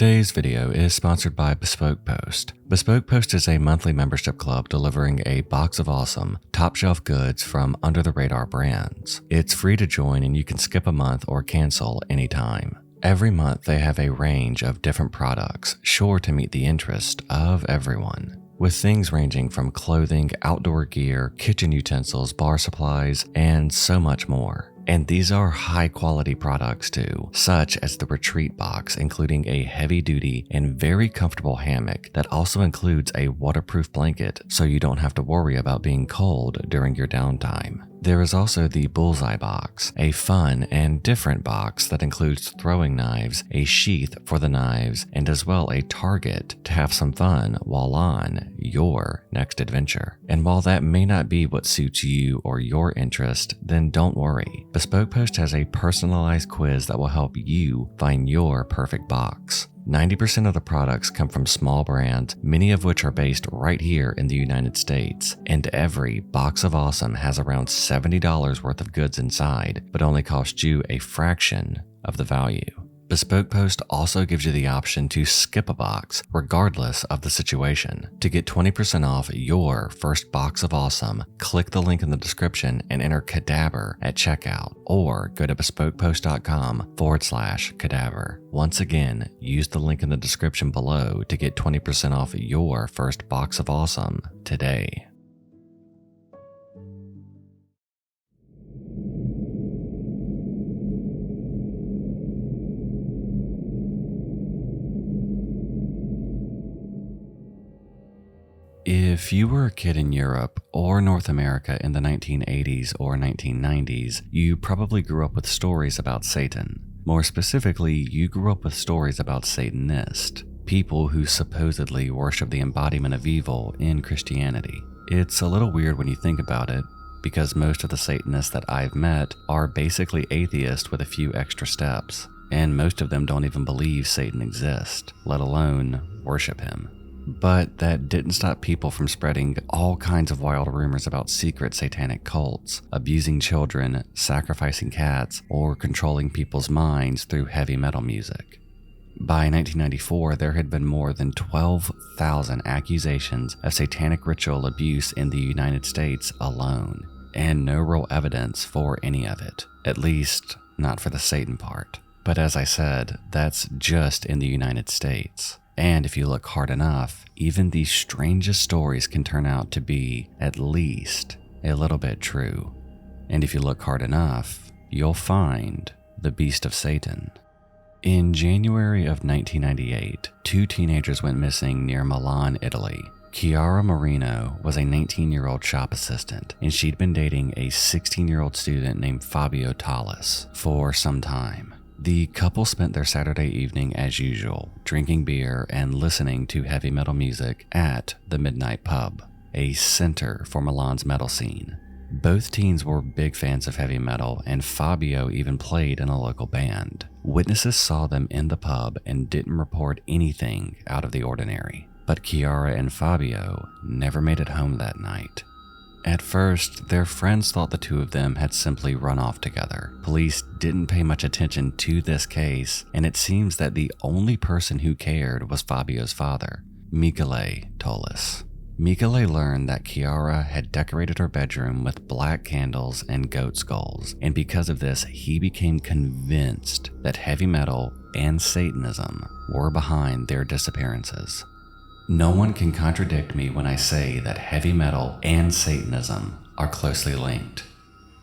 Today's video is sponsored by Bespoke Post. Bespoke Post is a monthly membership club delivering a box of awesome, top-shelf goods from under-the-radar brands. It's free to join and you can skip a month or cancel anytime. Every month they have a range of different products, sure to meet the interest of everyone, with things ranging from clothing, outdoor gear, kitchen utensils, bar supplies, and so much more. And these are high-quality products too, such as the Retreat Box, including a heavy-duty and very comfortable hammock that also includes a waterproof blanket so you don't have to worry about being cold during your downtime. There is also the Bullseye Box, a fun and different box that includes throwing knives, a sheath for the knives, and as well a target to have some fun while on your next adventure. And while that may not be what suits you or your interest, then don't worry. Bespoke Post has a personalized quiz that will help you find your perfect box. 90% of the products come from small brands, many of which are based right here in the United States, and every box of awesome has around $70 worth of goods inside, but only costs you a fraction of the value. Bespoke Post also gives you the option to skip a box, regardless of the situation. To get 20% off your first box of awesome, click the link in the description and enter cadaver at checkout, or go to bespokepost.com/cadaver. Once again, use the link in the description below to get 20% off your first box of awesome today. If you were a kid in Europe or North America in the 1980s or 1990s, you probably grew up with stories about Satan. More specifically, you grew up with stories about Satanists, people who supposedly worship the embodiment of evil in Christianity. It's a little weird when you think about it, because most of the Satanists that I've met are basically atheists with a few extra steps, and most of them don't even believe Satan exists, let alone worship him. But that didn't stop people from spreading all kinds of wild rumors about secret satanic cults, abusing children, sacrificing cats, or controlling people's minds through heavy metal music. By 1994, there had been more than 12,000 accusations of satanic ritual abuse in the United States alone, and no real evidence for any of it, at least not for the Satan part. But as I said, that's just in the United States. And if you look hard enough, even the strangest stories can turn out to be at least a little bit true. And if you look hard enough, you'll find the beast of Satan. In January of 1998, two teenagers went missing near Milan, Italy. Chiara Marino was a 19-year-old shop assistant, and she'd been dating a 16-year-old student named Fabio Tallis for some time. The couple spent their Saturday evening as usual, drinking beer and listening to heavy metal music at the Midnight Pub, a center for Milan's metal scene. Both teens were big fans of heavy metal, and Fabio even played in a local band. Witnesses saw them in the pub and didn't report anything out of the ordinary. But Chiara and Fabio never made it home that night. At first, their friends thought the two of them had simply run off together. Police didn't pay much attention to this case, and it seems that the only person who cared was Fabio's father, Michele Tallis. Michele learned that Chiara had decorated her bedroom with black candles and goat skulls, and because of this, he became convinced that heavy metal and Satanism were behind their disappearances. No one can contradict me when I say that heavy metal and Satanism are closely linked.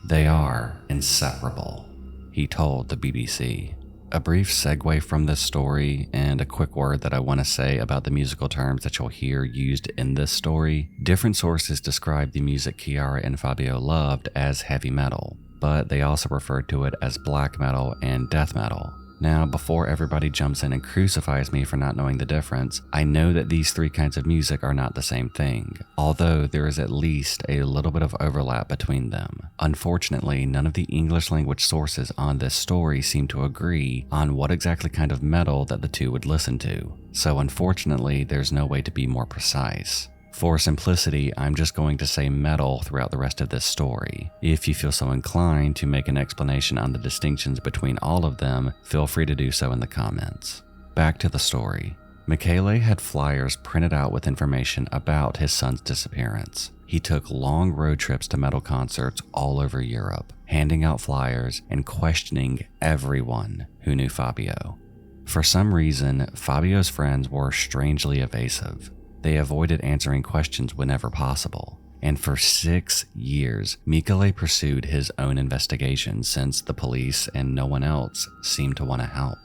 They are inseparable, he told the BBC. A brief segue from this story and a quick word that I want to say about the musical terms that you'll hear used in this story. Different sources describe the music Chiara and Fabio loved as heavy metal, but they also referred to it as black metal and death metal. Now, before everybody jumps in and crucifies me for not knowing the difference, I know that these three kinds of music are not the same thing, although there is at least a little bit of overlap between them. Unfortunately, none of the English language sources on this story seem to agree on what exactly kind of metal that the two would listen to, so unfortunately, there's no way to be more precise. For simplicity, I'm just going to say metal throughout the rest of this story. If you feel so inclined to make an explanation on the distinctions between all of them, feel free to do so in the comments. Back to the story. Michele had flyers printed out with information about his son's disappearance. He took long road trips to metal concerts all over Europe, handing out flyers and questioning everyone who knew Fabio. For some reason, Fabio's friends were strangely evasive. They avoided answering questions whenever possible. And for 6 years, Michele pursued his own investigation since the police and no one else seemed to want to help.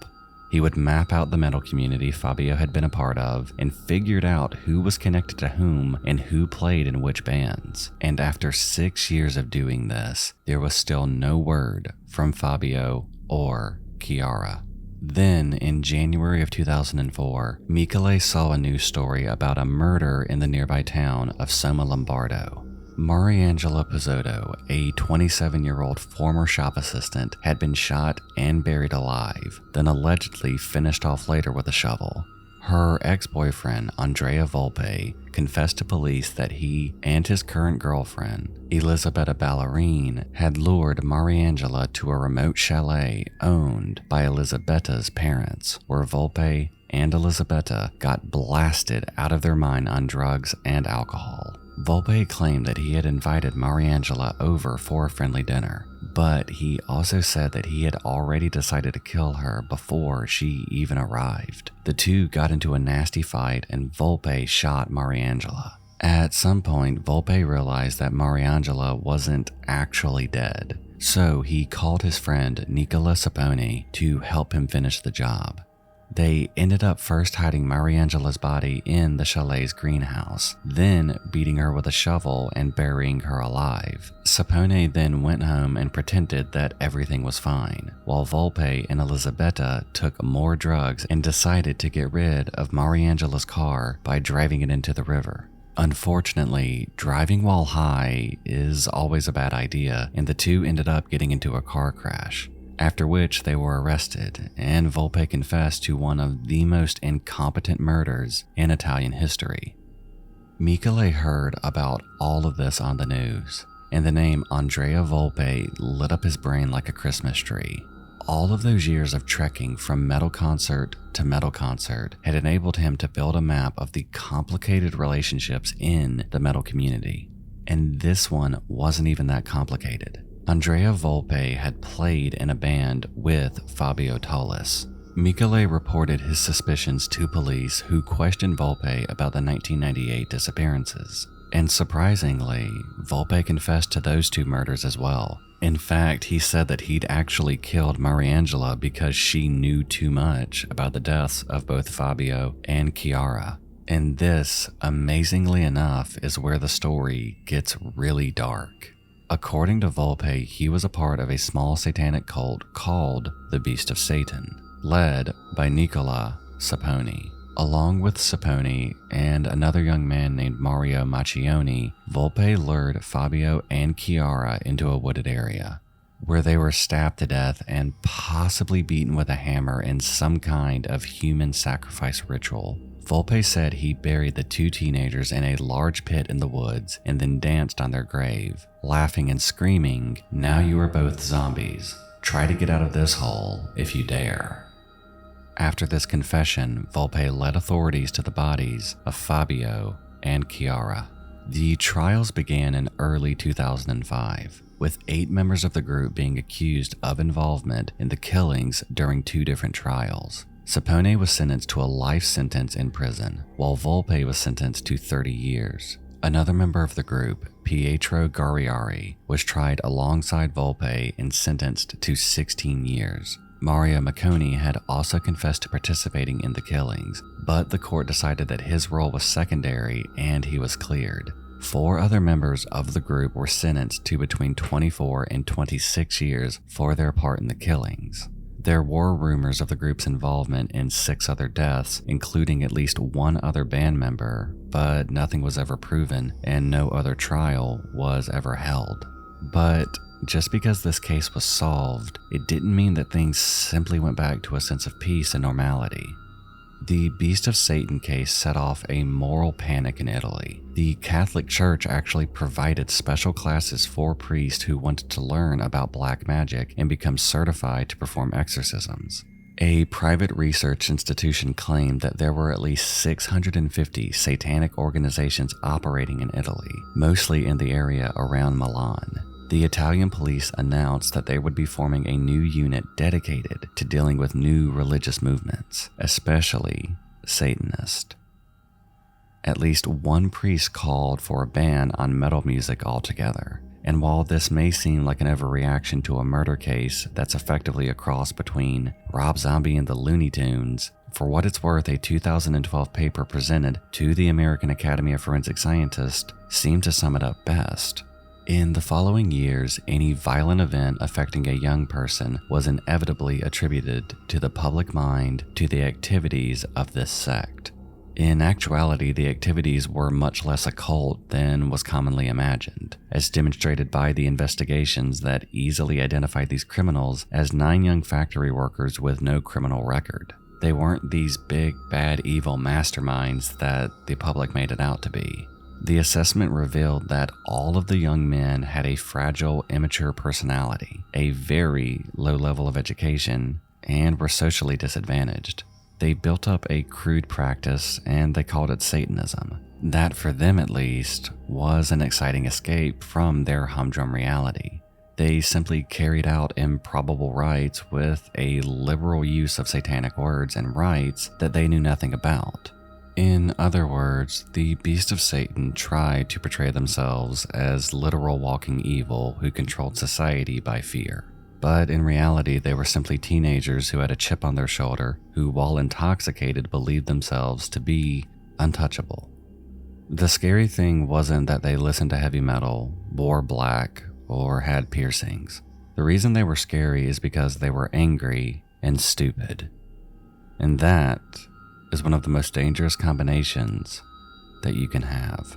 He would map out the metal community Fabio had been a part of and figured out who was connected to whom and who played in which bands. And after 6 years of doing this, there was still no word from Fabio or Chiara. Then, in January of 2004, Michele saw a news story about a murder in the nearby town of Somma Lombardo. Mariangela Pizzotto, a 27-year-old former shop assistant, had been shot and buried alive, then allegedly finished off later with a shovel. Her ex-boyfriend, Andrea Volpe, confessed to police that he and his current girlfriend, Elisabetta Ballerini, had lured Mariangela to a remote chalet owned by Elisabetta's parents, where Volpe and Elisabetta got blasted out of their mind on drugs and alcohol. Volpe claimed that he had invited Mariangela over for a friendly dinner, but he also said that he had already decided to kill her before she even arrived. The two got into a nasty fight and Volpe shot Mariangela. At some point, Volpe realized that Mariangela wasn't actually dead, so he called his friend Nicola Sapone to help him finish the job. They ended up first hiding Mariangela's body in the chalet's greenhouse, then beating her with a shovel and burying her alive. Sapone then went home and pretended that everything was fine, while Volpe and Elisabetta took more drugs and decided to get rid of Mariangela's car by driving it into the river. Unfortunately, driving while high is always a bad idea, and the two ended up getting into a car crash. After which they were arrested, and Volpe confessed to one of the most incompetent murders in Italian history. Michele heard about all of this on the news, and the name Andrea Volpe lit up his brain like a Christmas tree. All of those years of trekking from metal concert to metal concert had enabled him to build a map of the complicated relationships in the metal community. And this one wasn't even that complicated. Andrea Volpe had played in a band with Fabio Tollis. Michele reported his suspicions to police, who questioned Volpe about the 1998 disappearances. And surprisingly, Volpe confessed to those two murders as well. In fact, he said that he'd actually killed Mariangela because she knew too much about the deaths of both Fabio and Chiara. And this, amazingly enough, is where the story gets really dark. According to Volpe, he was a part of a small satanic cult called the Beast of Satan, led by Nicola Sapone. Along with Sapone and another young man named Mario Macchioni, Volpe lured Fabio and Chiara into a wooded area, where they were stabbed to death and possibly beaten with a hammer in some kind of human sacrifice ritual. Volpe said he buried the two teenagers in a large pit in the woods and then danced on their grave, laughing and screaming, "Now you are both zombies. Try to get out of this hole if you dare." After this confession, Volpe led authorities to the bodies of Fabio and Chiara. The trials began in early 2005, with 8 members of the group being accused of involvement in the killings during 2 different trials. Sapone was sentenced to a life sentence in prison, while Volpe was sentenced to 30 years. Another member of the group, Pietro Garriari, was tried alongside Volpe and sentenced to 16 years. Mario Macchioni had also confessed to participating in the killings, but the court decided that his role was secondary and he was cleared. 4 other members of the group were sentenced to between 24 and 26 years for their part in the killings. There were rumors of the group's involvement in 6 other deaths, including at least 1 other band member, but nothing was ever proven and no other trial was ever held. But just because this case was solved, it didn't mean that things simply went back to a sense of peace and normality. The Beast of Satan case set off a moral panic in Italy. The Catholic Church actually provided special classes for priests who wanted to learn about black magic and become certified to perform exorcisms. A private research institution claimed that there were at least 650 satanic organizations operating in Italy, mostly in the area around Milan. The Italian police announced that they would be forming a new unit dedicated to dealing with new religious movements, especially Satanist. At least one priest called for a ban on metal music altogether. And while this may seem like an overreaction to a murder case that's effectively a cross between Rob Zombie and the Looney Tunes, for what it's worth, a 2012 paper presented to the American Academy of Forensic Scientists seemed to sum it up best. In the following years, any violent event affecting a young person was inevitably attributed to the public mind to the activities of this sect. In actuality, the activities were much less occult than was commonly imagined, as demonstrated by the investigations that easily identified these criminals as 9 young factory workers with no criminal record. They weren't these big, bad, evil masterminds that the public made it out to be. The assessment revealed that all of the young men had a fragile, immature personality, a very low level of education, and were socially disadvantaged. They built up a crude practice and they called it Satanism. That, for them at least, was an exciting escape from their humdrum reality. They simply carried out improbable rites with a liberal use of satanic words and rites that they knew nothing about. In other words, the beast of Satan tried to portray themselves as literal walking evil who controlled society by fear. But in reality, they were simply teenagers who had a chip on their shoulder, who, while intoxicated, believed themselves to be untouchable. The scary thing wasn't that they listened to heavy metal, wore black, or had piercings. The reason they were scary is because they were angry and stupid. And that is one of the most dangerous combinations that you can have.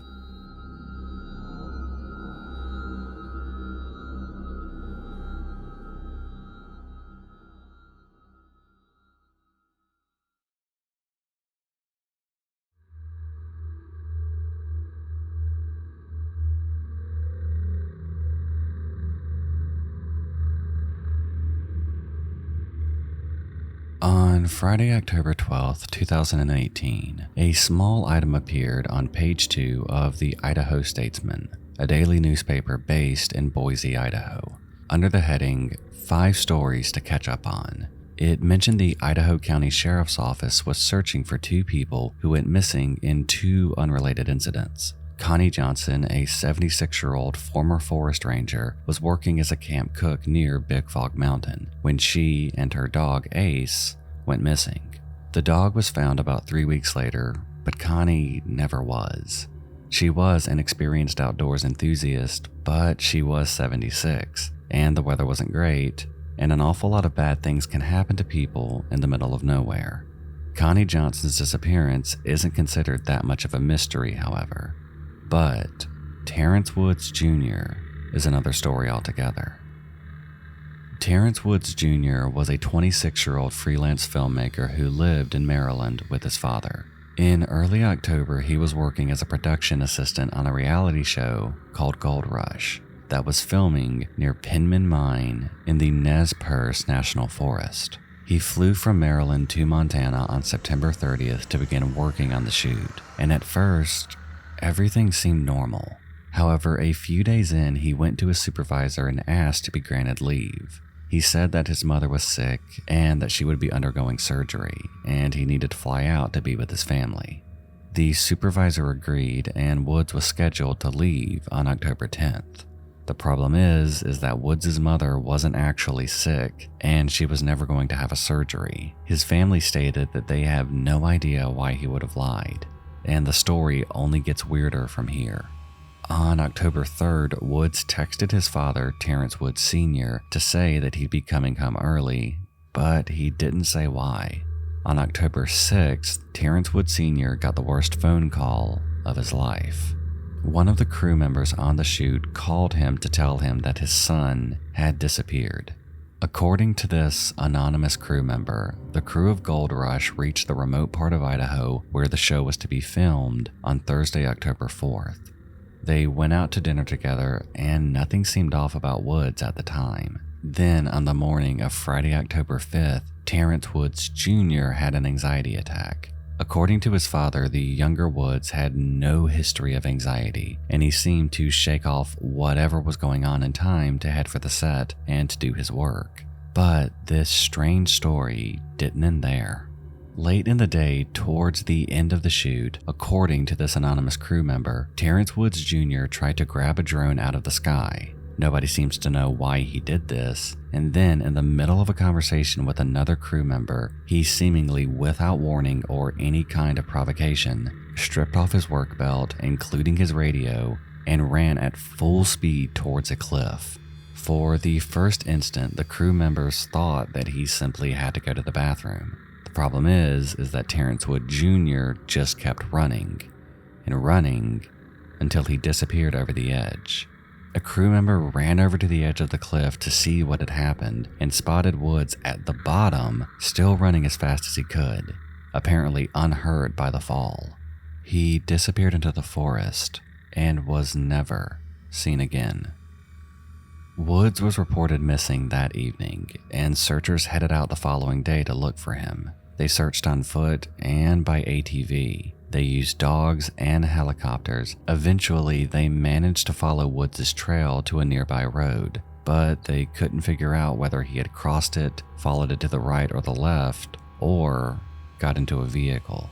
On Friday, October 12th, 2018, a small item appeared on page 2 of the Idaho Statesman, a daily newspaper based in Boise, Idaho. Under the heading, 5 Stories to Catch Up On, it mentioned the Idaho County Sheriff's Office was searching for 2 people who went missing in 2 unrelated incidents. Connie Johnson, a 76-year-old former forest ranger, was working as a camp cook near Big Fog Mountain when she and her dog, Ace, went missing. The dog was found about 3 weeks later, but Connie never was. She was an experienced outdoors enthusiast, but she was 76, and the weather wasn't great, and an awful lot of bad things can happen to people in the middle of nowhere. Connie Johnson's disappearance isn't considered that much of a mystery, however. But Terrance Woods Jr. is another story altogether. Terrance Woods Jr. was a 26-year-old freelance filmmaker who lived in Maryland with his father. In early October, he was working as a production assistant on a reality show called Gold Rush that was filming near Penman Mine in the Nez Perce National Forest. He flew from Maryland to Montana on September 30th to begin working on the shoot, and at first, everything seemed normal. However, a few days in, he went to his supervisor and asked to be granted leave. He said that his mother was sick and that she would be undergoing surgery, and he needed to fly out to be with his family. The supervisor agreed, and Woods was scheduled to leave on October 10th. The problem is that Woods' mother wasn't actually sick, and she was never going to have a surgery. His family stated that they have no idea why he would have lied. And the story only gets weirder from here. On October 3rd, Woods texted his father, Terrance Woods Sr., to say that he'd be coming home early, but he didn't say why. On October 6th, Terrance Woods Sr. got the worst phone call of his life. One of the crew members on the shoot called him to tell him that his son had disappeared. According to this anonymous crew member, the crew of Gold Rush reached the remote part of Idaho where the show was to be filmed on Thursday, October 4th. They went out to dinner together and nothing seemed off about Woods at the time. Then, on the morning of Friday, October 5th, Terrance Woods Jr. had an anxiety attack. According to his father, the younger Woods had no history of anxiety, and he seemed to shake off whatever was going on in time to head for the set and to do his work. But this strange story didn't end there. Late in the day, towards the end of the shoot, according to this anonymous crew member, Terrance Woods Jr. tried to grab a drone out of the sky. Nobody seems to know why he did this, and then in the middle of a conversation with another crew member, he seemingly without warning or any kind of provocation, stripped off his work belt, including his radio, and ran at full speed towards a cliff. For the first instant, the crew members thought that he simply had to go to the bathroom. The problem is that Terrance Woods Jr. just kept running, and running, until he disappeared over the edge. A crew member ran over to the edge of the cliff to see what had happened and spotted Woods at the bottom, still running as fast as he could, apparently unhurt by the fall. He disappeared into the forest and was never seen again. Woods was reported missing that evening, and searchers headed out the following day to look for him. They searched on foot and by ATV. They used dogs and helicopters. Eventually, they managed to follow Woods' trail to a nearby road, but they couldn't figure out whether he had crossed it, followed it to the right or the left, or got into a vehicle.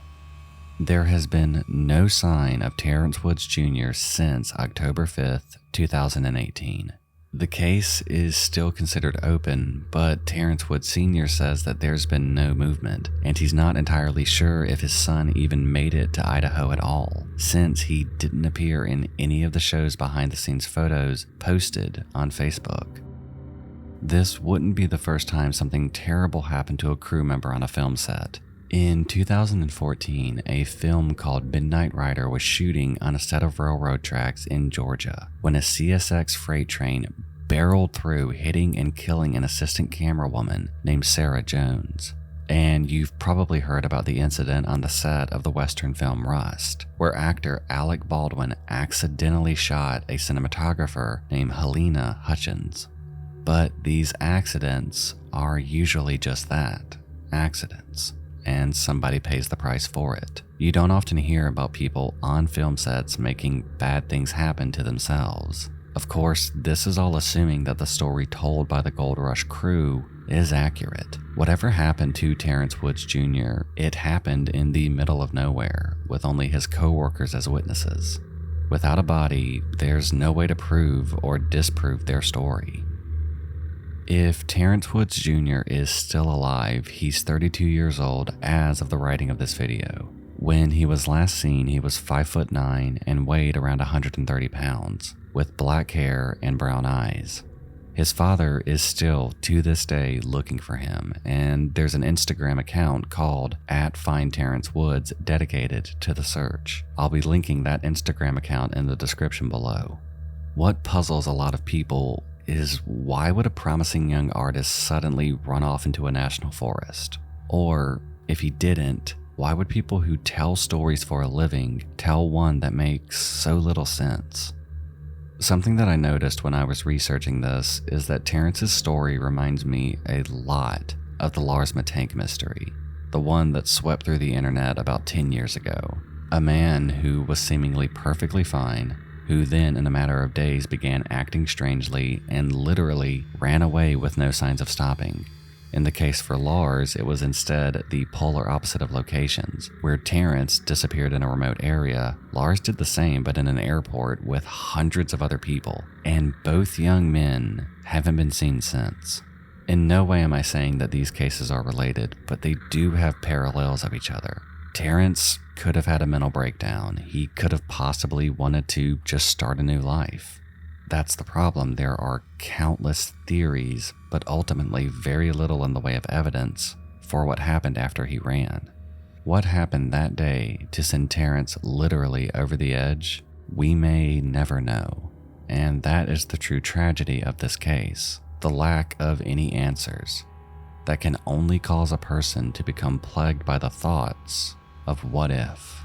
There has been no sign of Terrance Woods Jr. since October 5th, 2018. The case is still considered open, but Terrance Woods Sr. says that there's been no movement, and he's not entirely sure if his son even made it to Idaho at all, since he didn't appear in any of the show's behind-the-scenes photos posted on Facebook. This wouldn't be the first time something terrible happened to a crew member on a film set. In 2014, a film called Midnight Rider was shooting on a set of railroad tracks in Georgia when a CSX freight train barreled through, hitting and killing an assistant camera woman named Sarah Jones. And you've probably heard about the incident on the set of the Western film Rust, where actor Alec Baldwin accidentally shot a cinematographer named Helena Hutchins. But these accidents are usually just that, accidents. And somebody pays the price for it. You don't often hear about people on film sets making bad things happen to themselves. Of course, this is all assuming that the story told by the Gold Rush crew is accurate. Whatever happened to Terrance Woods Jr., it happened in the middle of nowhere, with only his co-workers as witnesses. Without a body, there's no way to prove or disprove their story. If Terrance Woods Jr. is still alive, he's 32 years old as of the writing of this video. When he was last seen, he was 5'9" and weighed around 130 pounds, with black hair and brown eyes. His father is still, to this day, looking for him, and there's an Instagram account called @FindTerranceWoods dedicated to the search. I'll be linking that Instagram account in the description below. What puzzles a lot of people is why would a promising young artist suddenly run off into a national forest? Or, if he didn't, why would people who tell stories for a living tell one that makes so little sense? Something that I noticed when I was researching this is that Terrance's story reminds me a lot of the Lars Matank mystery, the one that swept through the internet about 10 years ago. A man who was seemingly perfectly fine, who then in a matter of days began acting strangely and literally ran away with no signs of stopping. In the case for Lars, it was instead the polar opposite of locations. Where Terrance disappeared in a remote area, Lars did the same but in an airport with hundreds of other people, and both young men haven't been seen since. In no way am I saying that these cases are related, but they do have parallels of each other. Terrance could have had a mental breakdown. He could have possibly wanted to just start a new life. That's the problem. There are countless theories, but ultimately very little in the way of evidence for what happened after he ran. What happened that day to send Terrance literally over the edge, we may never know. And that is the true tragedy of this case, the lack of any answers that can only cause a person to become plagued by the thoughts of what if.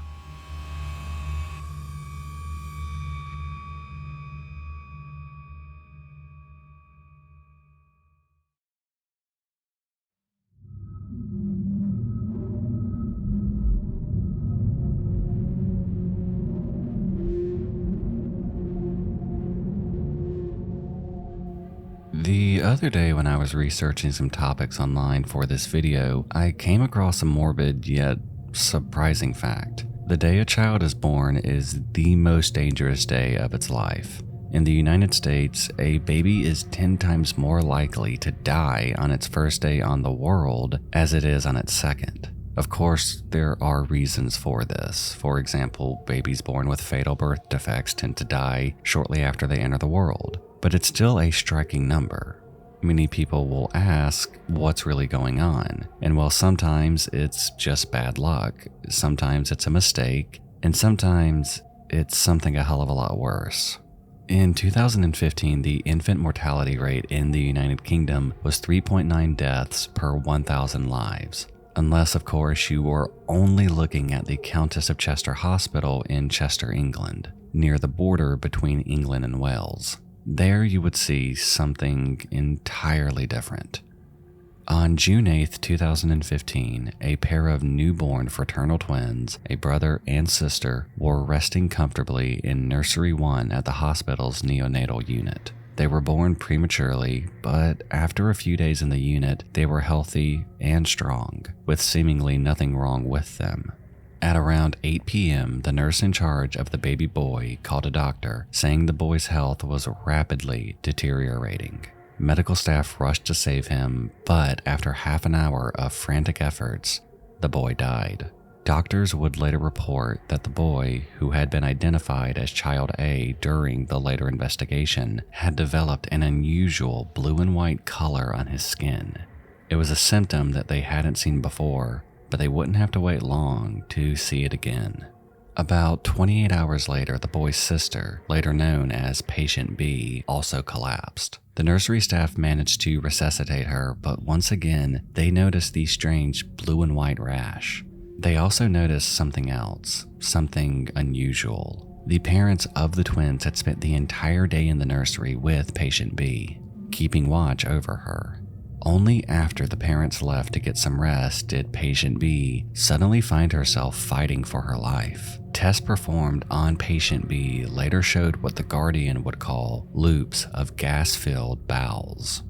The other day when I was researching some topics online for this video, I came across a morbid yet surprising fact. The day a child is born is the most dangerous day of its life. In the United States, a baby is 10 times more likely to die on its first day on the world as it is on its second. Of course, there are reasons for this. For example, babies born with fatal birth defects tend to die shortly after they enter the world. But it's still a striking number. Many people will ask, what's really going on? And while sometimes it's just bad luck, sometimes it's a mistake, and sometimes it's something a hell of a lot worse. In 2015, the infant mortality rate in the United Kingdom was 3.9 deaths per 1,000 lives. Unless, of course, you were only looking at the Countess of Chester Hospital in Chester, England, near the border between England and Wales. There you would see something entirely different. On June 8, 2015, a pair of newborn fraternal twins, a brother and sister, were resting comfortably in Nursery 1 at the hospital's neonatal unit. They were born prematurely, but after a few days in the unit, they were healthy and strong, with seemingly nothing wrong with them. At around 8 p.m., the nurse in charge of the baby boy called a doctor, saying the boy's health was rapidly deteriorating. Medical staff rushed to save him, but after half an hour of frantic efforts, the boy died. Doctors would later report that the boy, who had been identified as Child A during the later investigation, had developed an unusual blue and white color on his skin. It was a symptom that they hadn't seen before, but they wouldn't have to wait long to see it again. About 28 hours later, the boy's sister, later known as Patient B, also collapsed. The nursery staff managed to resuscitate her, but once again, they noticed the strange blue and white rash. They also noticed something else, something unusual. The parents of the twins had spent the entire day in the nursery with Patient B, keeping watch over her. Only after the parents left to get some rest did Patient B suddenly find herself fighting for her life. Tests performed on Patient B later showed what the Guardian would call loops of gas-filled bowels,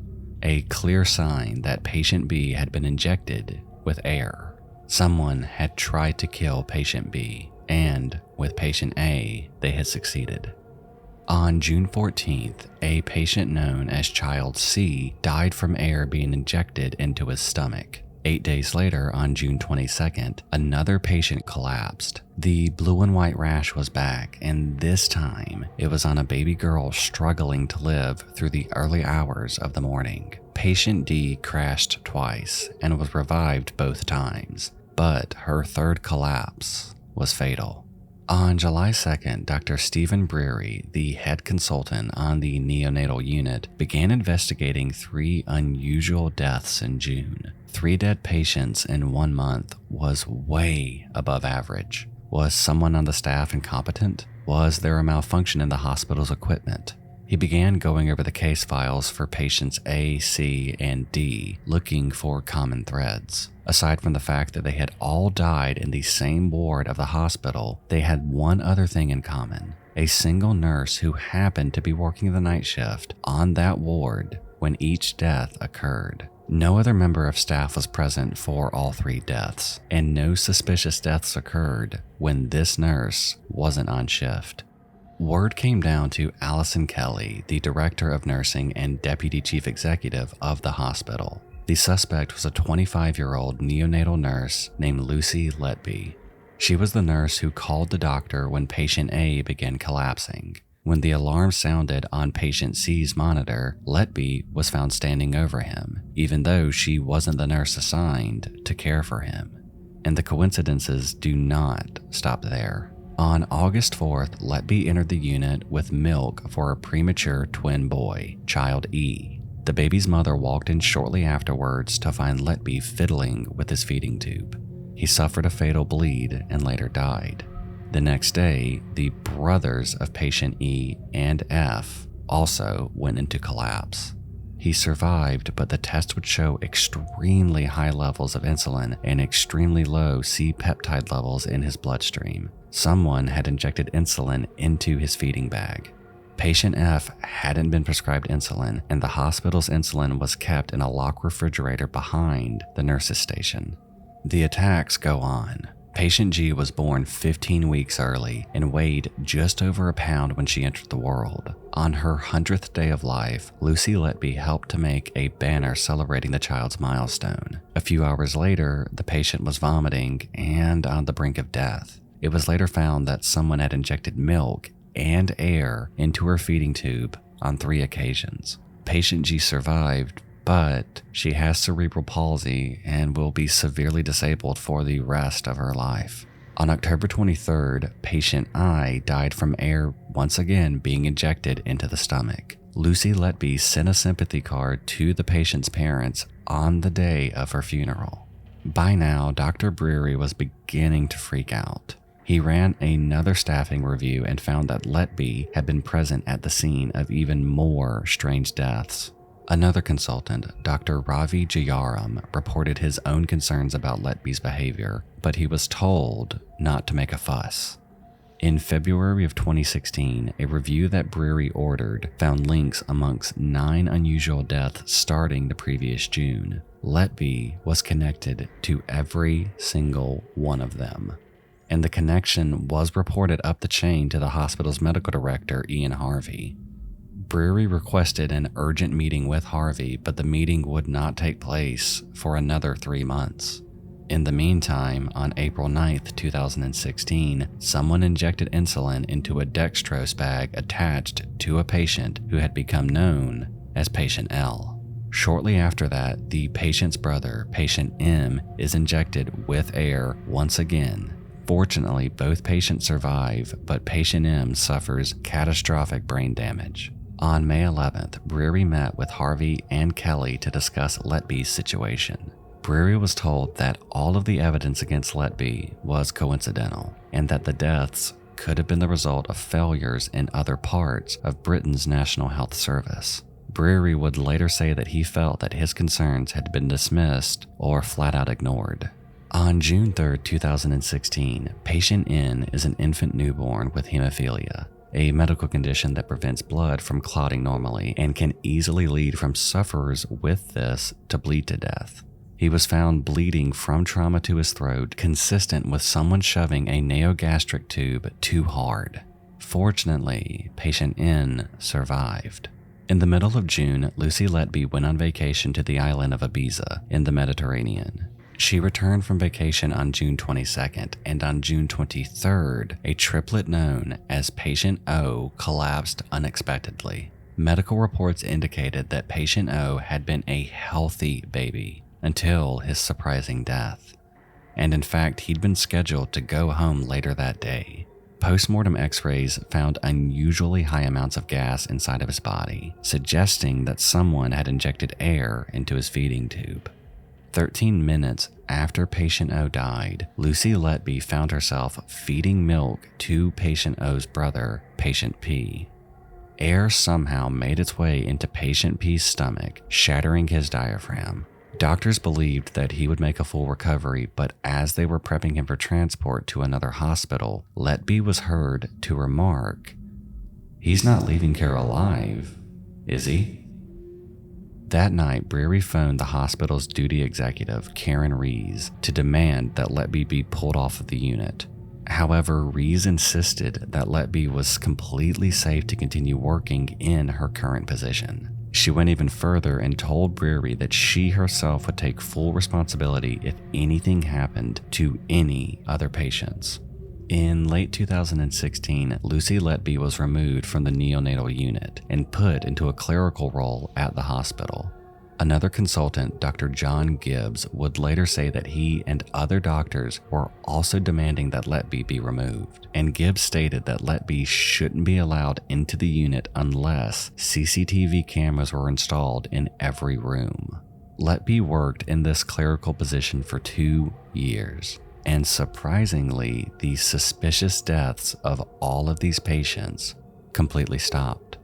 a clear sign that Patient B had been injected with air. Someone had tried to kill Patient B, and with Patient A, they had succeeded. On June 14th, a patient known as Child C died from air being injected into his stomach. 8 days later, on June 22nd, another patient collapsed. The blue and white rash was back, and this time, it was on a baby girl struggling to live through the early hours of the morning. Patient D crashed twice and was revived both times, but her third collapse was fatal. On July 2nd, Dr. Stephen Breary, the head consultant on the neonatal unit, began investigating 3 unusual deaths in June. 3 dead patients in 1 month was way above average. Was someone on the staff incompetent? Was there a malfunction in the hospital's equipment? He began going over the case files for patients A, C, and D, looking for common threads. Aside from the fact that they had all died in the same ward of the hospital, they had one other thing in common: a single nurse who happened to be working the night shift on that ward when each death occurred. No other member of staff was present for all 3 deaths, and no suspicious deaths occurred when this nurse wasn't on shift. Word came down to Allison Kelly, the director of nursing and deputy chief executive of the hospital. The suspect was a 25-year-old neonatal nurse named Lucy Letby. She was the nurse who called the doctor when patient A began collapsing. When the alarm sounded on patient C's monitor, Letby was found standing over him, even though she wasn't the nurse assigned to care for him. And the coincidences do not stop there. On August 4th, Letby entered the unit with milk for a premature twin boy, Child E. The baby's mother walked in shortly afterwards to find Letby fiddling with his feeding tube. He suffered a fatal bleed and later died. The next day, the brothers of patient E and F also went into collapse. He survived, but the test would show extremely high levels of insulin and extremely low C-peptide levels in his bloodstream. Someone had injected insulin into his feeding bag. Patient F hadn't been prescribed insulin, and the hospital's insulin was kept in a locked refrigerator behind the nurse's station. The attacks go on. Patient G was born 15 weeks early and weighed just over a pound when she entered the world. On her 100th day of life, Lucy Letby helped to make a banner celebrating the child's milestone. A few hours later, the patient was vomiting and on the brink of death. It was later found that someone had injected milk and air into her feeding tube on 3 occasions. Patient G survived, but she has cerebral palsy and will be severely disabled for the rest of her life. On October 23rd, patient I died from air once again being injected into the stomach. Lucy Letby sent a sympathy card to the patient's parents on the day of her funeral. By now, Dr. Brewery was beginning to freak out. He ran another staffing review and found that Letby had been present at the scene of even more strange deaths. Another consultant, Dr. Ravi Jayaram, reported his own concerns about Letby's behavior, but he was told not to make a fuss. In February of 2016, a review that Brewery ordered found links amongst 9 unusual deaths starting the previous June. Letby was connected to every single one of them, and the connection was reported up the chain to the hospital's medical director, Ian Harvey. Brewery requested an urgent meeting with Harvey, but the meeting would not take place for another 3 months. In the meantime, on April 9th, 2016, someone injected insulin into a dextrose bag attached to a patient who had become known as Patient L. Shortly after that, the patient's brother, Patient M, is injected with air once again. Fortunately, both patients survive, but Patient M suffers catastrophic brain damage. On May 11th, Brewery met with Harvey and Kelly to discuss Letby's situation. Brewery was told that all of the evidence against Letby was coincidental, and that the deaths could have been the result of failures in other parts of Britain's National Health Service. Brewery would later say that he felt that his concerns had been dismissed or flat out ignored. On June 3, 2016, Patient N is an infant newborn with hemophilia, a medical condition that prevents blood from clotting normally and can easily lead from sufferers with this to bleed to death. He was found bleeding from trauma to his throat, consistent with someone shoving a nasogastric tube too hard. Fortunately, Patient N survived. In the middle of June, Lucy Letby went on vacation to the island of Ibiza in the Mediterranean. She returned from vacation on June 22nd, and on June 23rd, a triplet known as Patient O collapsed unexpectedly. Medical reports indicated that Patient O had been a healthy baby until his surprising death, and in fact, he'd been scheduled to go home later that day. Post-mortem x-rays found unusually high amounts of gas inside of his body, suggesting that someone had injected air into his feeding tube. 13 minutes after Patient O died, Lucy Letby found herself feeding milk to Patient O's brother, Patient P. Air somehow made its way into Patient P's stomach, shattering his diaphragm. Doctors believed that he would make a full recovery, but as they were prepping him for transport to another hospital, Letby was heard to remark, "He's not leaving care alive, is he?" That night, Brewery phoned the hospital's duty executive, Karen Rees, to demand that Letby be pulled off of the unit. However, Rees insisted that Letby was completely safe to continue working in her current position. She went even further and told Brewery that she herself would take full responsibility if anything happened to any other patients. In late 2016, Lucy Letby was removed from the neonatal unit and put into a clerical role at the hospital. Another consultant, Dr. John Gibbs, would later say that he and other doctors were also demanding that Letby be removed, and Gibbs stated that Letby shouldn't be allowed into the unit unless CCTV cameras were installed in every room. Letby worked in this clerical position for 2 years. And surprisingly, the suspicious deaths of all of these patients completely stopped.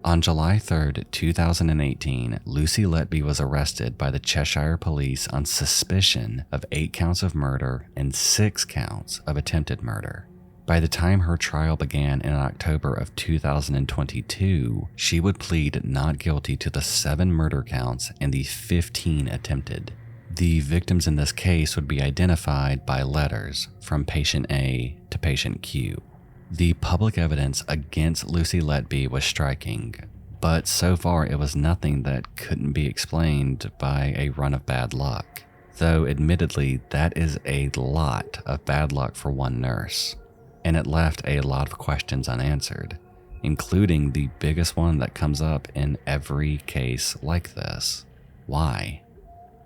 On July 3rd, 2018, Lucy Letby was arrested by the Cheshire Police on suspicion of 8 counts of murder and 6 counts of attempted murder. By the time her trial began in October of 2022, she would plead not guilty to the 7 murder counts and the 15 attempted. The victims in this case would be identified by letters from patient A to patient Q. The public evidence against Lucy Letby was striking, but so far it was nothing that couldn't be explained by a run of bad luck. Though admittedly, that is a lot of bad luck for one nurse. And it left a lot of questions unanswered, including the biggest one that comes up in every case like this. Why?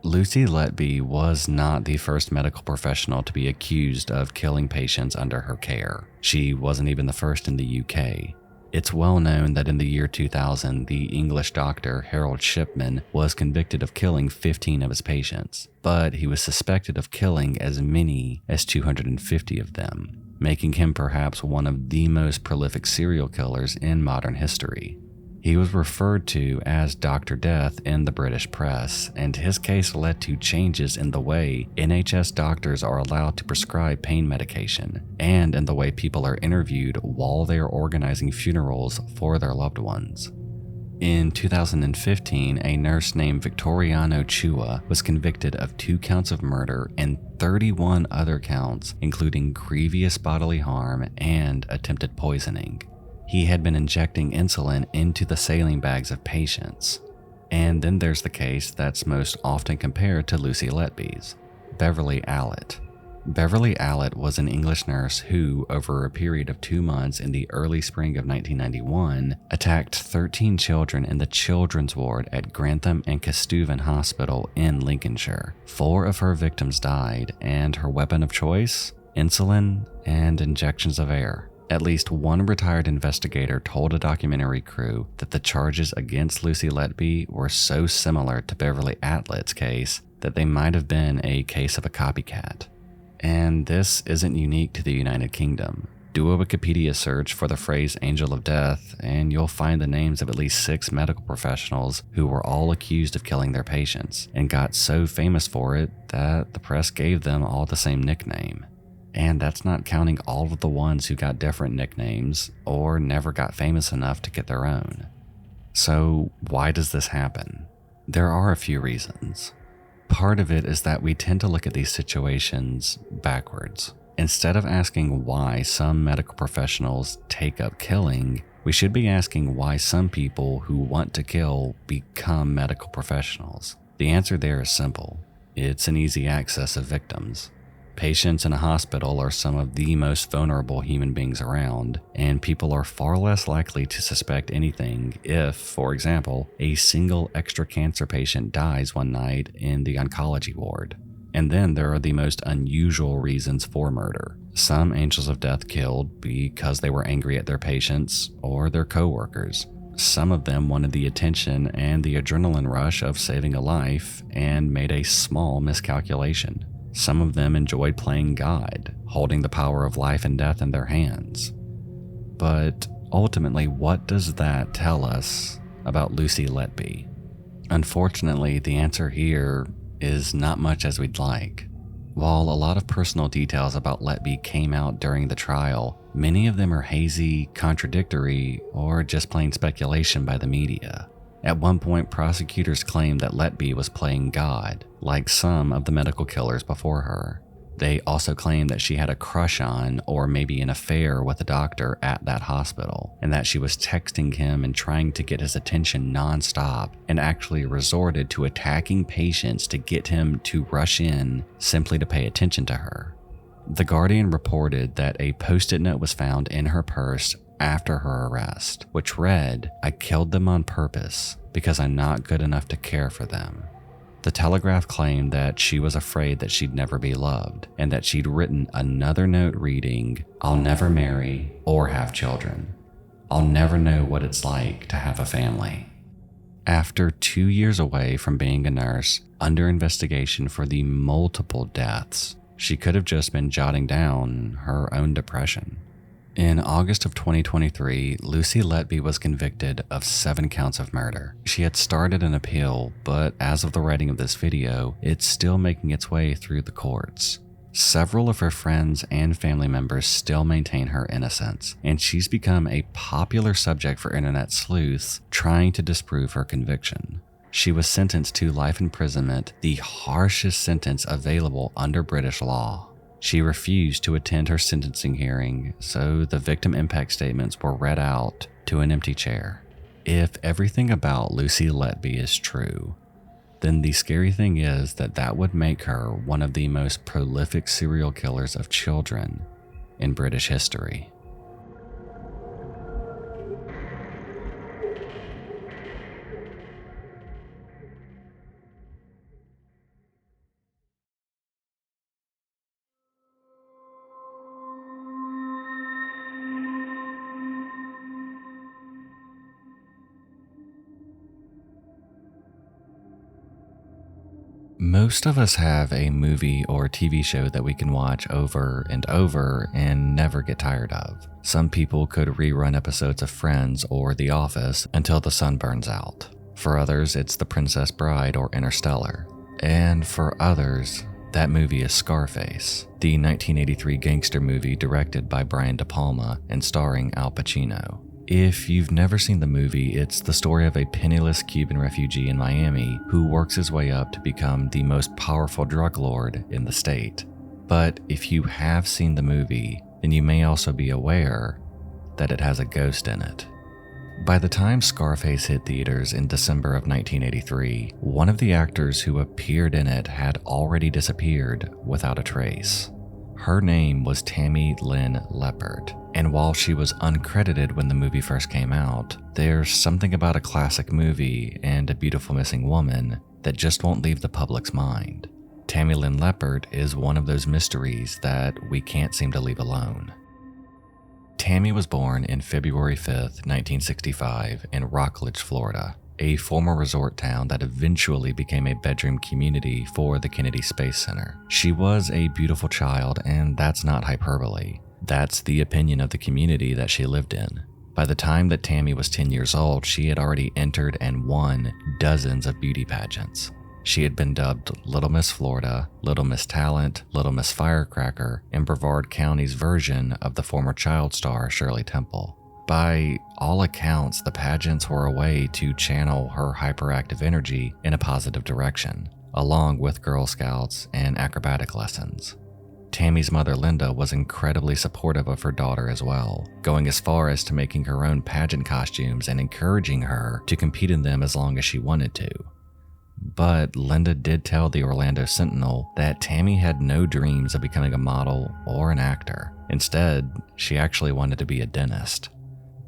Lucy Letby was not the first medical professional to be accused of killing patients under her care. She wasn't even the first in the UK. It's well known that in the year 2000, the English doctor Harold Shipman was convicted of killing 15 of his patients, but he was suspected of killing as many as 250 of them, making him perhaps one of the most prolific serial killers in modern history. He was referred to as Dr. Death in the British press, and his case led to changes in the way NHS doctors are allowed to prescribe pain medication, and in the way people are interviewed while they are organizing funerals for their loved ones. In 2015, a nurse named Victoriano Chua was convicted of 2 counts of murder and 31 other counts, including grievous bodily harm and attempted poisoning. He had been injecting insulin into the saline bags of patients. And then there's the case that's most often compared to Lucy Letby's, Beverly Allett. Beverly Allett was an English nurse who, over a period of 2 months in the early spring of 1991, attacked 13 children in the children's ward at Grantham and Kestouven Hospital in Lincolnshire. 4 of her victims died, and her weapon of choice? Insulin and injections of air. At least one retired investigator told a documentary crew that the charges against Lucy Letby were so similar to Beverly Allett's case that they might have been a case of a copycat. And this isn't unique to the United Kingdom. Do a Wikipedia search for the phrase angel of death, and you'll find the names of at least 6 medical professionals who were all accused of killing their patients, and got so famous for it that the press gave them all the same nickname. And that's not counting all of the ones who got different nicknames or never got famous enough to get their own. So why does this happen? There are a few reasons. Part of it is that we tend to look at these situations backwards. Instead of asking why some medical professionals take up killing, we should be asking why some people who want to kill become medical professionals. The answer there is simple. It's an easy access of victims. Patients in a hospital are some of the most vulnerable human beings around, and people are far less likely to suspect anything if, for example, a single extra cancer patient dies one night in the oncology ward. And then there are the most unusual reasons for murder. Some angels of death killed because they were angry at their patients or their coworkers. Some of them wanted the attention and the adrenaline rush of saving a life and made a small miscalculation. Some of them enjoyed playing God, holding the power of life and death in their hands. But ultimately, what does that tell us about Lucy Letby? Unfortunately, the answer here is not much as we'd like. While a lot of personal details about Letby came out during the trial, many of them are hazy, contradictory, or just plain speculation by the media. At one point, prosecutors claimed that Letby was playing God, like some of the medical killers before her. They also claimed that she had a crush on, or maybe an affair with a doctor at that hospital, and that she was texting him and trying to get his attention nonstop, and actually resorted to attacking patients to get him to rush in simply to pay attention to her. The Guardian reported that a post-it note was found in her purse after her arrest, which read, "I killed them on purpose because I'm not good enough to care for them." The Telegraph claimed that she was afraid that she'd never be loved, and that she'd written another note reading, "I'll never marry or have children. I'll never know what it's like to have a family." After 2 years away from being a nurse, under investigation for the multiple deaths, she could have just been jotting down her own depression. In August of 2023, Lucy Letby was convicted of 7 counts of murder. She had started an appeal, but as of the writing of this video, it's still making its way through the courts. Several of her friends and family members still maintain her innocence, and she's become a popular subject for internet sleuths trying to disprove her conviction. She was sentenced to life imprisonment, the harshest sentence available under British law. She refused to attend her sentencing hearing, so the victim impact statements were read out to an empty chair. If everything about Lucy Letby is true, then the scary thing is that would make her one of the most prolific serial killers of children in British history. Most of us have a movie or TV show that we can watch over and over and never get tired of. Some people could rerun episodes of Friends or The Office until the sun burns out. For others, it's The Princess Bride or Interstellar. And for others, that movie is Scarface, the 1983 gangster movie directed by Brian De Palma and starring Al Pacino. If you've never seen the movie, it's the story of a penniless Cuban refugee in Miami who works his way up to become the most powerful drug lord in the state. But if you have seen the movie, then you may also be aware that it has a ghost in it. By the time Scarface hit theaters in December of 1983, one of the actors who appeared in it had already disappeared without a trace. Her name was Tammy Lynn Leppert, and while she was uncredited when the movie first came out, there's something about a classic movie and a beautiful missing woman that just won't leave the public's mind. Tammy Lynn Leppert is one of those mysteries that we can't seem to leave alone. Tammy was born in February 5th, 1965 in Rockledge, Florida, a former resort town that eventually became a bedroom community for the Kennedy Space Center. She was a beautiful child, and that's not hyperbole. That's the opinion of the community that she lived in. By the time that Tammy was 10 years old, she had already entered and won dozens of beauty pageants. She had been dubbed Little Miss Florida, Little Miss Talent, Little Miss Firecracker, and Brevard County's version of the former child star Shirley Temple. By all accounts, the pageants were a way to channel her hyperactive energy in a positive direction, along with Girl Scouts and acrobatic lessons. Tammy's mother, Linda, was incredibly supportive of her daughter as well, going as far as to making her own pageant costumes and encouraging her to compete in them as long as she wanted to. But Linda did tell the Orlando Sentinel that Tammy had no dreams of becoming a model or an actor. Instead, she actually wanted to be a dentist.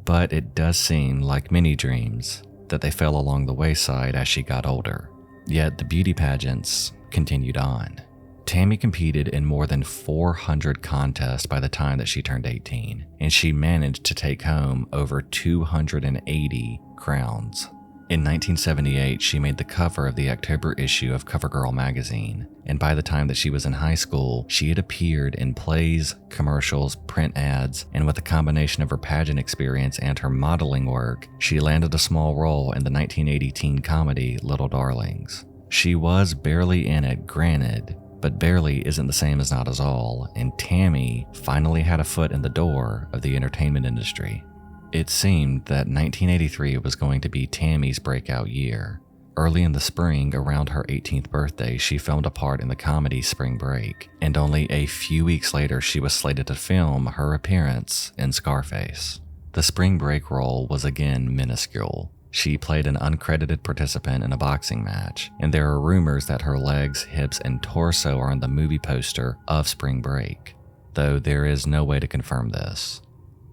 But it does seem, like many dreams, that they fell along the wayside as she got older. Yet the beauty pageants continued on. Tammy competed in more than 400 contests by the time that she turned 18, and she managed to take home over 280 crowns. In 1978, she made the cover of the October issue of CoverGirl magazine, and by the time that she was in high school, she had appeared in plays, commercials, print ads, and with a combination of her pageant experience and her modeling work, she landed a small role in the 1980 teen comedy Little Darlings. She was barely in it, granted, but barely isn't the same as not as all, and Tammy finally had a foot in the door of the entertainment industry. It seemed that 1983 was going to be Tammy's breakout year. Early in the spring, around her 18th birthday, she filmed a part in the comedy Spring Break, and only a few weeks later she was slated to film her appearance in Scarface. The Spring Break role was again minuscule. She played an uncredited participant in a boxing match, and there are rumors that her legs, hips, and torso are on the movie poster of Spring Break, though there is no way to confirm this.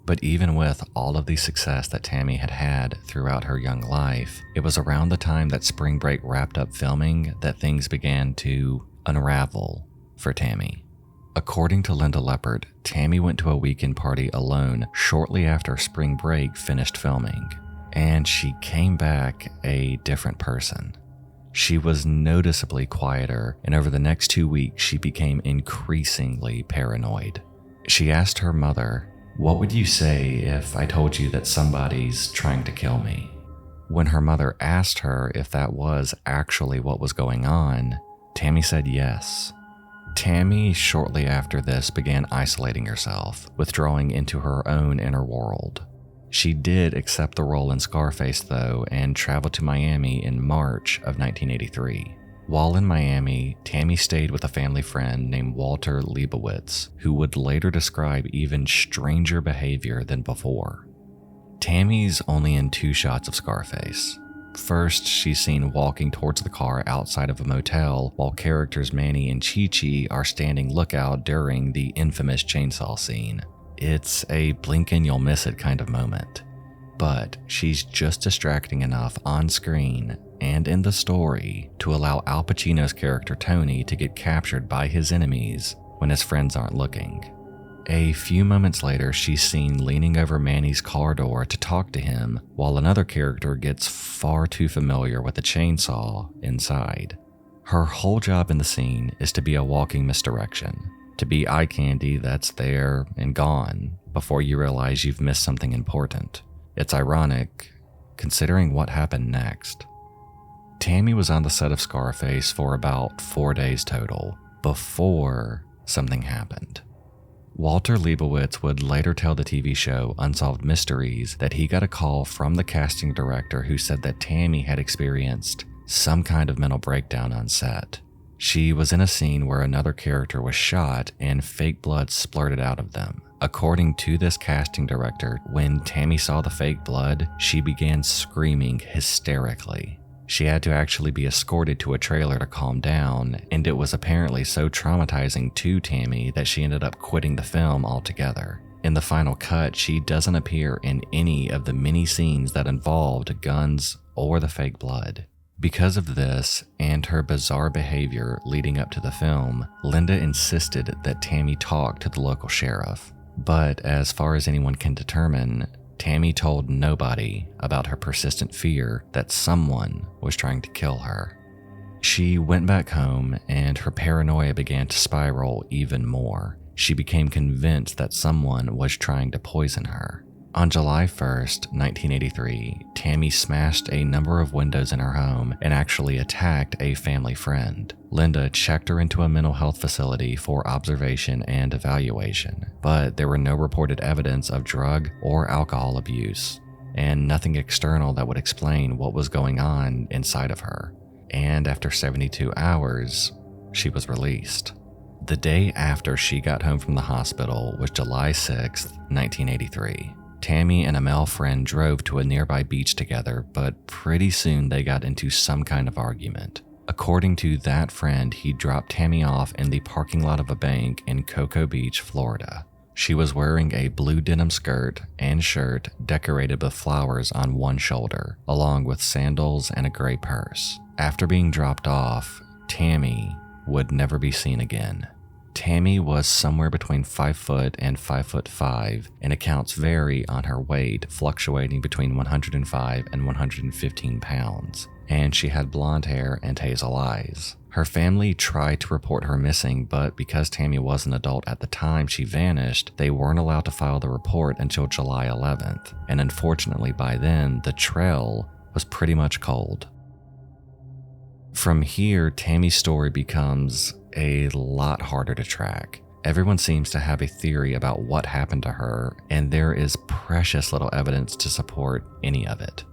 But even with all of the success that Tammy had had throughout her young life, it was around the time that Spring Break wrapped up filming that things began to unravel for Tammy. According to Linda Leppert, Tammy went to a weekend party alone shortly after Spring Break finished filming, and she came back a different person. She was noticeably quieter, and over the next 2 weeks, she became increasingly paranoid. She asked her mother, "What would you say if I told you that somebody's trying to kill me?" When her mother asked her if that was actually what was going on, Tammy said yes. Tammy, shortly after this, began isolating herself, withdrawing into her own inner world. She did accept the role in Scarface, though, and traveled to Miami in March of 1983. While in Miami, Tammy stayed with a family friend named Walter Leibowitz, who would later describe even stranger behavior than before. Tammy's only in 2 shots of Scarface. First, she's seen walking towards the car outside of a motel while characters Manny and Chi-Chi are standing lookout during the infamous chainsaw scene. It's a blink and you'll miss it kind of moment. But she's just distracting enough on screen and in the story to allow Al Pacino's character Tony to get captured by his enemies when his friends aren't looking. A few moments later, she's seen leaning over Manny's car door to talk to him while another character gets far too familiar with the chainsaw inside. Her whole job in the scene is to be a walking misdirection, to be eye candy that's there and gone before you realize you've missed something important. It's ironic, considering what happened next. Tammy was on the set of Scarface for about 4 days total, before something happened. Walter Leibowitz would later tell the TV show Unsolved Mysteries that he got a call from the casting director who said that Tammy had experienced some kind of mental breakdown on set. She was in a scene where another character was shot and fake blood splurted out of them. According to this casting director, when Tammy saw the fake blood, she began screaming hysterically. She had to actually be escorted to a trailer to calm down, and it was apparently so traumatizing to Tammy that she ended up quitting the film altogether. In the final cut, she doesn't appear in any of the many scenes that involved guns or the fake blood. Because of this and her bizarre behavior leading up to the film, Linda insisted that Tammy talk to the local sheriff. But as far as anyone can determine, Tammy told nobody about her persistent fear that someone was trying to kill her. She went back home and her paranoia began to spiral even more. She became convinced that someone was trying to poison her. On July 1st, 1983, Tammy smashed a number of windows in her home and actually attacked a family friend. Linda checked her into a mental health facility for observation and evaluation, but there were no reported evidence of drug or alcohol abuse, and nothing external that would explain what was going on inside of her. And after 72 hours, she was released. The day after she got home from the hospital was July 6th, 1983. Tammy and a male friend drove to a nearby beach together, but pretty soon they got into some kind of argument. According to that friend, he dropped Tammy off in the parking lot of a bank in Cocoa Beach, Florida. She was wearing a blue denim skirt and shirt decorated with flowers on one shoulder, along with sandals and a gray purse. After being dropped off, Tammy would never be seen again. Tammy was somewhere between 5 foot and 5'5", and accounts vary on her weight, fluctuating between 105 and 115 pounds, and she had blonde hair and hazel eyes. Her family tried to report her missing, but because Tammy was an adult at the time she vanished, they weren't allowed to file the report until July 11th, and unfortunately by then, the trail was pretty much cold. From here, Tammy's story becomes a lot harder to track. Everyone seems to have a theory about what happened to her, and there is precious little evidence to support any of it.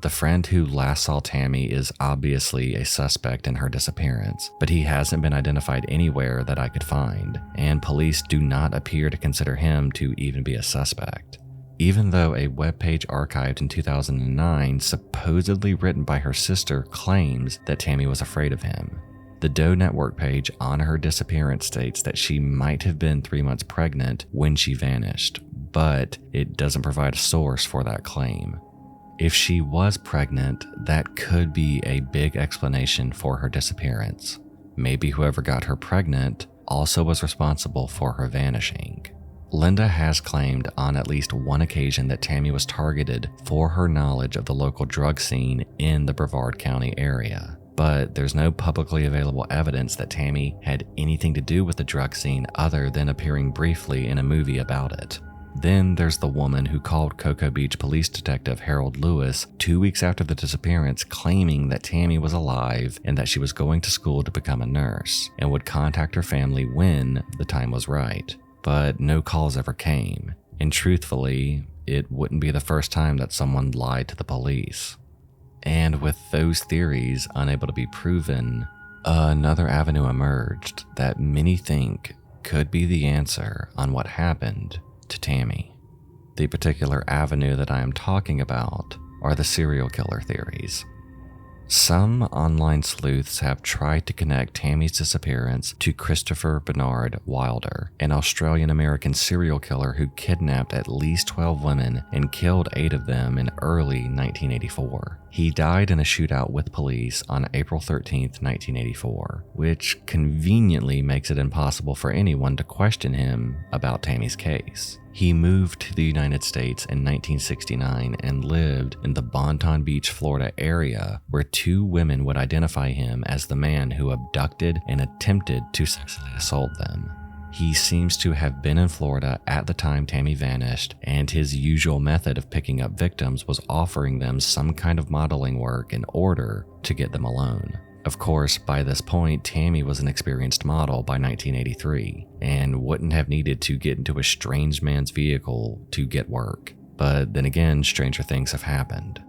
The friend who last saw Tammy is obviously a suspect in her disappearance, but he hasn't been identified anywhere that I could find, and police do not appear to consider him to even be a suspect. Even though a webpage archived in 2009, supposedly written by her sister, claims that Tammy was afraid of him. The Doe Network page on her disappearance states that she might have been 3 months pregnant when she vanished, but it doesn't provide a source for that claim. If she was pregnant, that could be a big explanation for her disappearance. Maybe whoever got her pregnant also was responsible for her vanishing. Linda has claimed on at least one occasion that Tammy was targeted for her knowledge of the local drug scene in the Brevard County area. But there's no publicly available evidence that Tammy had anything to do with the drug scene other than appearing briefly in a movie about it. Then there's the woman who called Cocoa Beach police detective Harold Lewis 2 weeks after the disappearance, claiming that Tammy was alive and that she was going to school to become a nurse and would contact her family when the time was right. But no calls ever came. And truthfully, it wouldn't be the first time that someone lied to the police. And with those theories unable to be proven, another avenue emerged that many think could be the answer on what happened to Tammy. The particular avenue that I am talking about are the serial killer theories. Some online sleuths have tried to connect Tammy's disappearance to Christopher Bernard Wilder, an Australian-American serial killer who kidnapped at least 12 women and killed 8 of them in early 1984. He died in a shootout with police on April 13, 1984, which conveniently makes it impossible for anyone to question him about Tammy's case. He moved to the United States in 1969 and lived in the Bonton Beach, Florida area, where 2 women would identify him as the man who abducted and attempted to sexually assault them. He seems to have been in Florida at the time Tammy vanished, and his usual method of picking up victims was offering them some kind of modeling work in order to get them alone. Of course, by this point, Tammy was an experienced model by 1983 and wouldn't have needed to get into a strange man's vehicle to get work. But then again, stranger things have happened.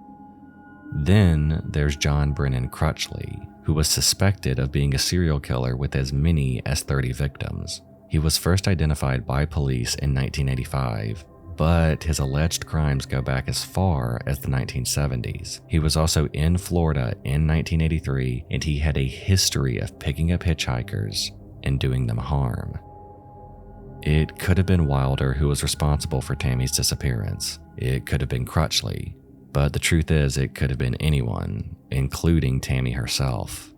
Then there's John Brennan Crutchley, who was suspected of being a serial killer with as many as 30 victims. He was first identified by police in 1985, but his alleged crimes go back as far as the 1970s. He was also in Florida in 1983, and he had a history of picking up hitchhikers and doing them harm. It could have been Wilder who was responsible for Tammy's disappearance. It could have been Crutchley, but the truth is it could have been anyone, including Tammy herself.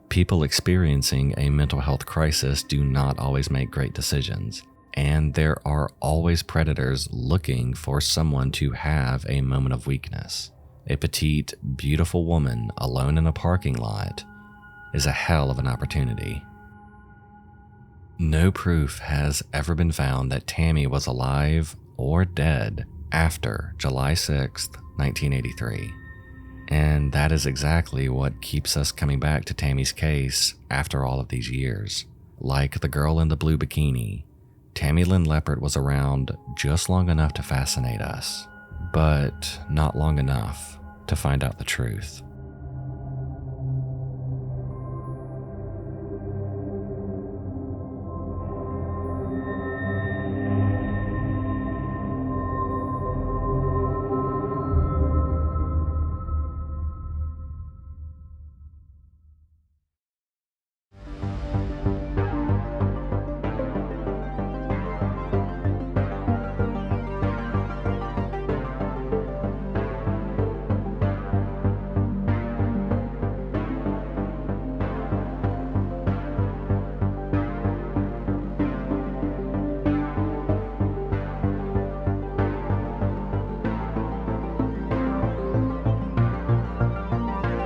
People experiencing a mental health crisis do not always make great decisions. And there are always predators looking for someone to have a moment of weakness. A petite, beautiful woman alone in a parking lot is a hell of an opportunity. No proof has ever been found that Tammy was alive or dead after July 6th, 1983. And that is exactly what keeps us coming back to Tammy's case after all of these years. Like the girl in the blue bikini, Tammy Lynn Leppert was around just long enough to fascinate us, but not long enough to find out the truth.